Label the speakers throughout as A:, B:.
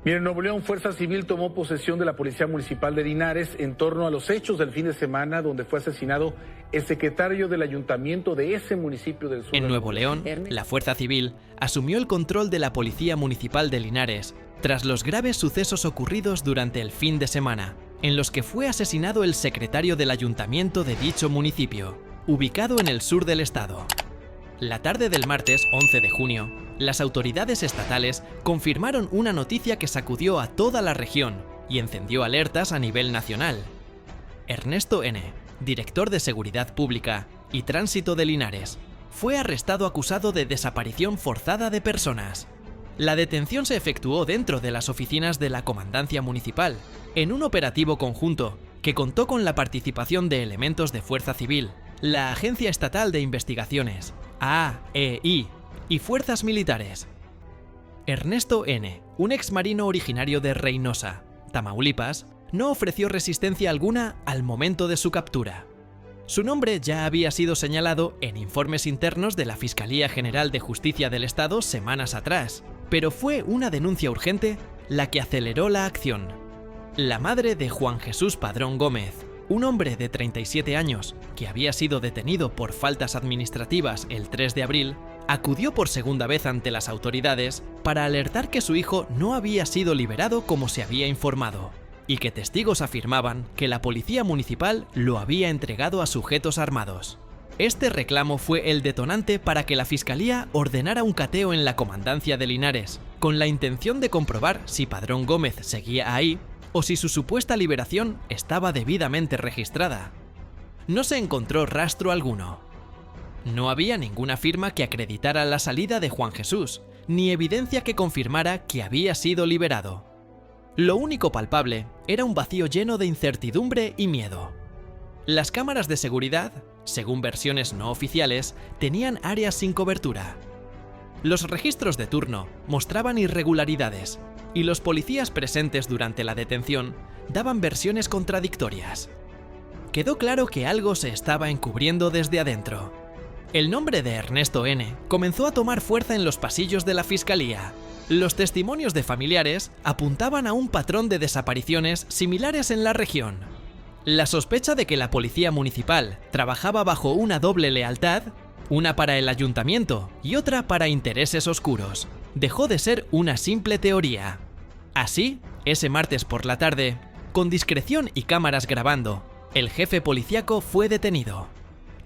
A: Bien, en Nuevo León, Fuerza Civil tomó posesión de la Policía Municipal de Linares en torno a los hechos del fin de semana donde fue asesinado el secretario del ayuntamiento de ese municipio del sur.
B: En Nuevo León, la Fuerza Civil asumió el control de la Policía Municipal de Linares tras los graves sucesos ocurridos durante el fin de semana, en los que fue asesinado el secretario del ayuntamiento de dicho municipio, ubicado en el sur del estado. La tarde del martes 11 de junio, las autoridades estatales confirmaron una noticia que sacudió a toda la región y encendió alertas a nivel nacional. Ernesto N., director de Seguridad Pública y Tránsito de Linares, fue arrestado acusado de desaparición forzada de personas. La detención se efectuó dentro de las oficinas de la Comandancia Municipal, en un operativo conjunto que contó con la participación de elementos de Fuerza Civil, la Agencia Estatal de Investigaciones, AEI, y fuerzas militares. Ernesto N., un exmarino originario de Reynosa, Tamaulipas, no ofreció resistencia alguna al momento de su captura. Su nombre ya había sido señalado en informes internos de la Fiscalía General de Justicia del Estado semanas atrás, pero fue una denuncia urgente la que aceleró la acción. La madre de Juan Jesús Padrón Gómez, un hombre de 37 años que había sido detenido por faltas administrativas el 3 de abril, acudió por segunda vez ante las autoridades para alertar que su hijo no había sido liberado como se había informado, y que testigos afirmaban que la policía municipal lo había entregado a sujetos armados. Este reclamo fue el detonante para que la Fiscalía ordenara un cateo en la Comandancia de Linares, con la intención de comprobar si Padrón Gómez seguía ahí o si su supuesta liberación estaba debidamente registrada. No se encontró rastro alguno. No había ninguna firma que acreditara la salida de Juan Jesús, ni evidencia que confirmara que había sido liberado. Lo único palpable era un vacío lleno de incertidumbre y miedo. Las cámaras de seguridad, según versiones no oficiales, tenían áreas sin cobertura. Los registros de turno mostraban irregularidades, y los policías presentes durante la detención daban versiones contradictorias. Quedó claro que algo se estaba encubriendo desde adentro. El nombre de Ernesto N. comenzó a tomar fuerza en los pasillos de la Fiscalía. Los testimonios de familiares apuntaban a un patrón de desapariciones similares en la región. La sospecha de que la policía municipal trabajaba bajo una doble lealtad, una para el ayuntamiento y otra para intereses oscuros, dejó de ser una simple teoría. Así, ese martes por la tarde, con discreción y cámaras grabando, el jefe policíaco fue detenido.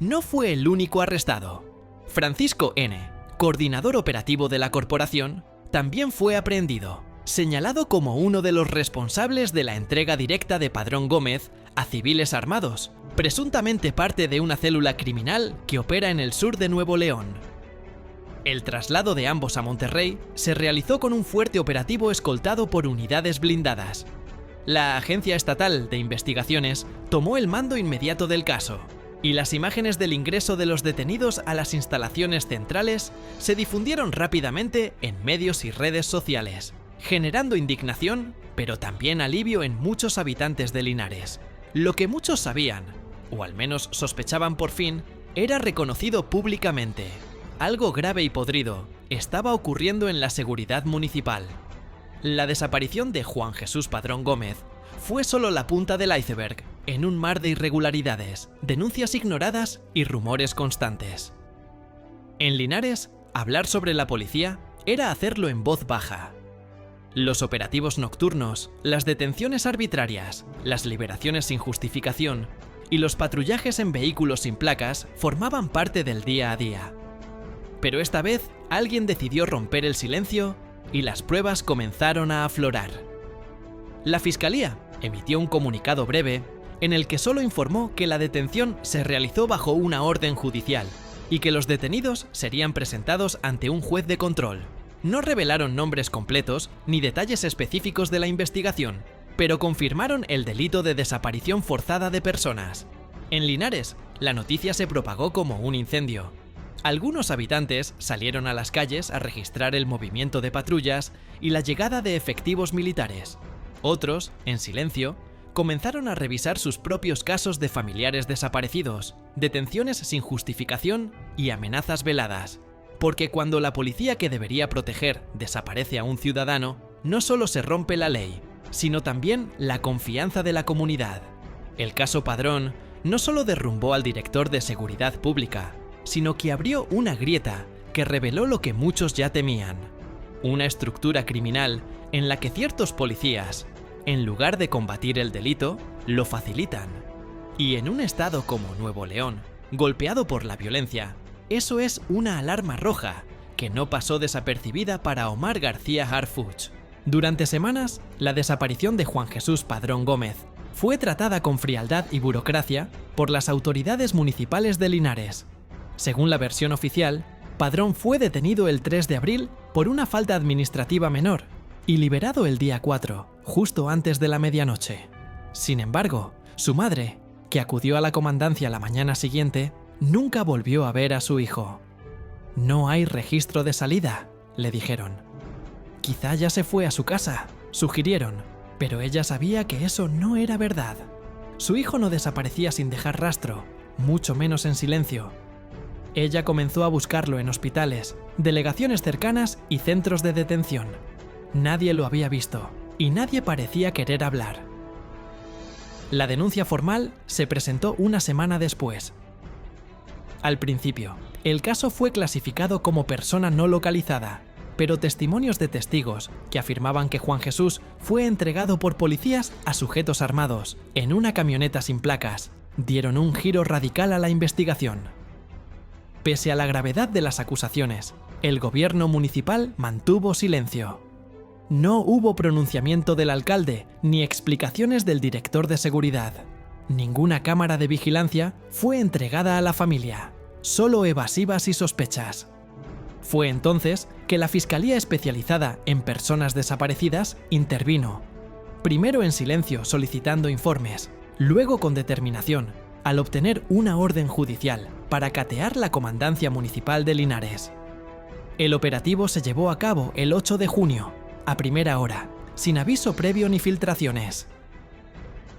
B: No fue el único arrestado. Francisco N., coordinador operativo de la corporación, también fue aprehendido, señalado como uno de los responsables de la entrega directa de Padrón Gómez a civiles armados, presuntamente parte de una célula criminal que opera en el sur de Nuevo León. El traslado de ambos a Monterrey se realizó con un fuerte operativo escoltado por unidades blindadas. La Agencia Estatal de Investigaciones tomó el mando inmediato del caso, y las imágenes del ingreso de los detenidos a las instalaciones centrales se difundieron rápidamente en medios y redes sociales, generando indignación, pero también alivio en muchos habitantes de Linares. Lo que muchos sabían, o al menos sospechaban por fin, era reconocido públicamente. Algo grave y podrido estaba ocurriendo en la seguridad municipal. La desaparición de Juan Jesús Padrón Gómez fue solo la punta del iceberg en un mar de irregularidades, denuncias ignoradas y rumores constantes. En Linares, hablar sobre la policía era hacerlo en voz baja. Los operativos nocturnos, las detenciones arbitrarias, las liberaciones sin justificación y los patrullajes en vehículos sin placas formaban parte del día a día. Pero esta vez alguien decidió romper el silencio y las pruebas comenzaron a aflorar. La Fiscalía emitió un comunicado breve en el que solo informó que la detención se realizó bajo una orden judicial y que los detenidos serían presentados ante un juez de control. No revelaron nombres completos ni detalles específicos de la investigación, pero confirmaron el delito de desaparición forzada de personas. En Linares, la noticia se propagó como un incendio. Algunos habitantes salieron a las calles a registrar el movimiento de patrullas y la llegada de efectivos militares. Otros, en silencio, comenzaron a revisar sus propios casos de familiares desaparecidos, detenciones sin justificación y amenazas veladas. Porque cuando la policía que debería proteger desaparece a un ciudadano, no solo se rompe la ley, sino también la confianza de la comunidad. El caso Padrón no solo derrumbó al director de Seguridad Pública, sino que abrió una grieta que reveló lo que muchos ya temían: una estructura criminal en la que ciertos policías, en lugar de combatir el delito, lo facilitan. Y en un estado como Nuevo León, golpeado por la violencia, eso es una alarma roja que no pasó desapercibida para Omar García Harfuch. Durante semanas, la desaparición de Juan Jesús Padrón Gómez fue tratada con frialdad y burocracia por las autoridades municipales de Linares. Según la versión oficial, Padrón fue detenido el 3 de abril por una falta administrativa menor y liberado el día 4, justo antes de la medianoche. Sin embargo, su madre, que acudió a la comandancia la mañana siguiente, nunca volvió a ver a su hijo. «No hay registro de salida», le dijeron. «Quizá ya se fue a su casa», sugirieron, pero ella sabía que eso no era verdad. Su hijo no desaparecía sin dejar rastro, mucho menos en silencio. Ella comenzó a buscarlo en hospitales, delegaciones cercanas y centros de detención. Nadie lo había visto y nadie parecía querer hablar. La denuncia formal se presentó una semana después. Al principio, el caso fue clasificado como persona no localizada, pero testimonios de testigos que afirmaban que Juan Jesús fue entregado por policías a sujetos armados en una camioneta sin placas dieron un giro radical a la investigación. Pese a la gravedad de las acusaciones, el gobierno municipal mantuvo silencio. No hubo pronunciamiento del alcalde ni explicaciones del director de seguridad. Ninguna cámara de vigilancia fue entregada a la familia, solo evasivas y sospechas. Fue entonces que la Fiscalía Especializada en Personas Desaparecidas intervino, primero en silencio solicitando informes, luego con determinación, al obtener una orden judicial para catear la Comandancia Municipal de Linares. El operativo se llevó a cabo el 8 de junio, a primera hora, sin aviso previo ni filtraciones.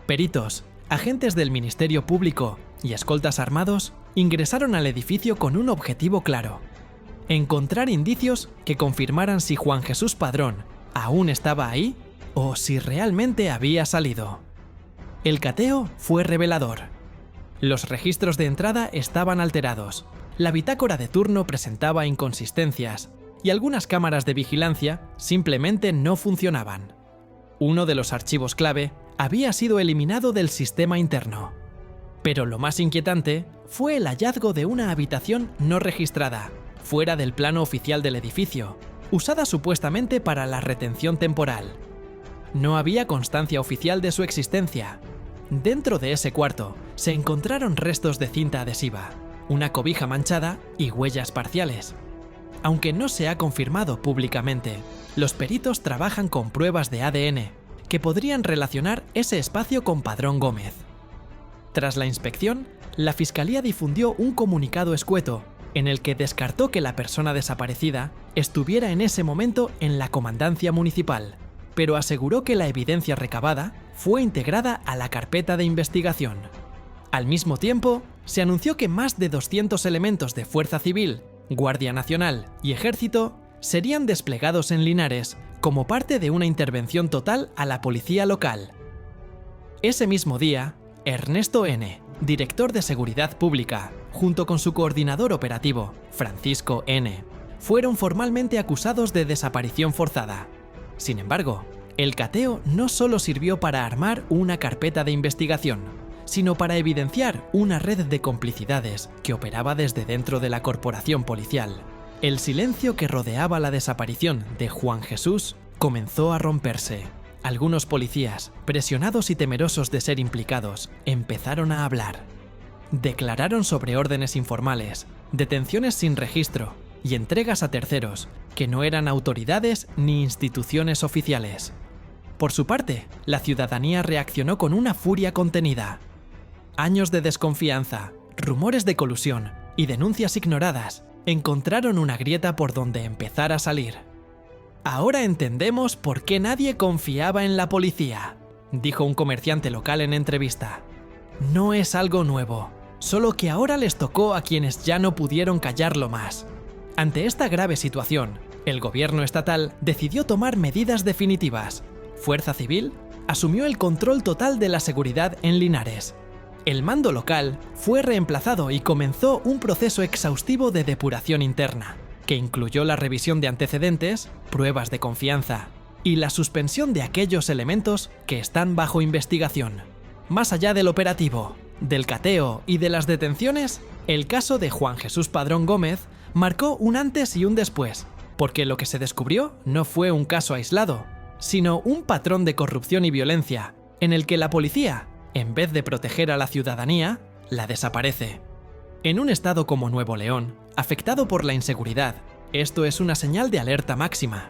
B: Peritos, agentes del Ministerio Público y escoltas armados ingresaron al edificio con un objetivo claro: encontrar indicios que confirmaran si Juan Jesús Padrón aún estaba ahí o si realmente había salido. El cateo fue revelador. Los registros de entrada estaban alterados, la bitácora de turno presentaba inconsistencias y algunas cámaras de vigilancia simplemente no funcionaban. Uno de los archivos clave había sido eliminado del sistema interno. Pero lo más inquietante fue el hallazgo de una habitación no registrada, fuera del plano oficial del edificio, usada supuestamente para la retención temporal. No había constancia oficial de su existencia. Dentro de ese cuarto se encontraron restos de cinta adhesiva, una cobija manchada y huellas parciales. Aunque no se ha confirmado públicamente, los peritos trabajan con pruebas de ADN que podrían relacionar ese espacio con Padrón Gómez. Tras la inspección, la Fiscalía difundió un comunicado escueto en el que descartó que la persona desaparecida estuviera en ese momento en la comandancia municipal, pero aseguró que la evidencia recabada fue integrada a la carpeta de investigación. Al mismo tiempo, se anunció que más de 200 elementos de Fuerza Civil, Guardia Nacional y Ejército serían desplegados en Linares como parte de una intervención total a la policía local. Ese mismo día, Ernesto N., director de Seguridad Pública, junto con su coordinador operativo, Francisco N., fueron formalmente acusados de desaparición forzada. Sin embargo, el cateo no solo sirvió para armar una carpeta de investigación, sino para evidenciar una red de complicidades que operaba desde dentro de la corporación policial. El silencio que rodeaba la desaparición de Juan Jesús comenzó a romperse. Algunos policías, presionados y temerosos de ser implicados, empezaron a hablar. Declararon sobre órdenes informales, detenciones sin registro y entregas a terceros, que no eran autoridades ni instituciones oficiales. Por su parte, la ciudadanía reaccionó con una furia contenida. Años de desconfianza, rumores de colusión y denuncias ignoradas encontraron una grieta por donde empezar a salir. «Ahora entendemos por qué nadie confiaba en la policía», dijo un comerciante local en entrevista. «No es algo nuevo, solo que ahora les tocó a quienes ya no pudieron callarlo más». Ante esta grave situación, El gobierno estatal decidió tomar medidas definitivas. Fuerza Civil asumió el control total de la seguridad en Linares. El mando local fue reemplazado y comenzó un proceso exhaustivo de depuración interna, que incluyó la revisión de antecedentes, pruebas de confianza y la suspensión de aquellos elementos que están bajo investigación. Más allá del operativo, del cateo y de las detenciones, el caso de Juan Jesús Padrón Gómez marcó un antes y un después, porque lo que se descubrió no fue un caso aislado, sino un patrón de corrupción y violencia, en el que la policía, en vez de proteger a la ciudadanía, la desaparece. En un estado como Nuevo León, afectado por la inseguridad, esto es una señal de alerta máxima.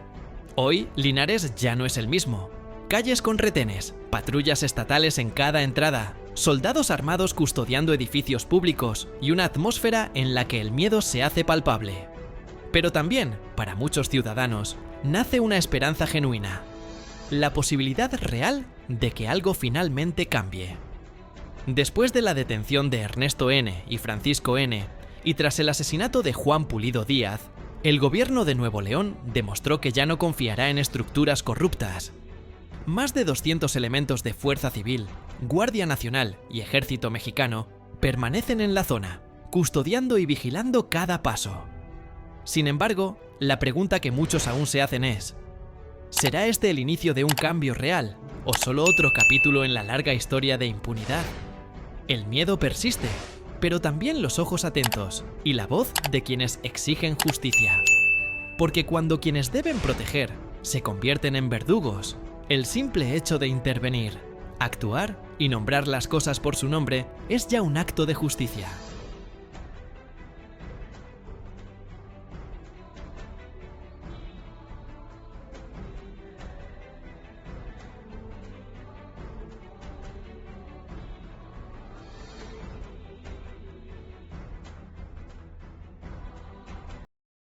B: Hoy, Linares ya no es el mismo. Calles con retenes, patrullas estatales en cada entrada, soldados armados custodiando edificios públicos y una atmósfera en la que el miedo se hace palpable. Pero también, para muchos ciudadanos, nace una esperanza genuina. La posibilidad real de que algo finalmente cambie. Después de la detención de Ernesto N. y Francisco N., y tras el asesinato de Juan Pulido Díaz, el gobierno de Nuevo León demostró que ya no confiará en estructuras corruptas. Más de 200 elementos de Fuerza Civil, Guardia Nacional y Ejército Mexicano permanecen en la zona, custodiando y vigilando cada paso. Sin embargo, la pregunta que muchos aún se hacen es: ¿será este el inicio de un cambio real o solo otro capítulo en la larga historia de impunidad? El miedo persiste, pero también los ojos atentos y la voz de quienes exigen justicia. Porque cuando quienes deben proteger se convierten en verdugos, el simple hecho de intervenir, actuar y nombrar las cosas por su nombre es ya un acto de justicia.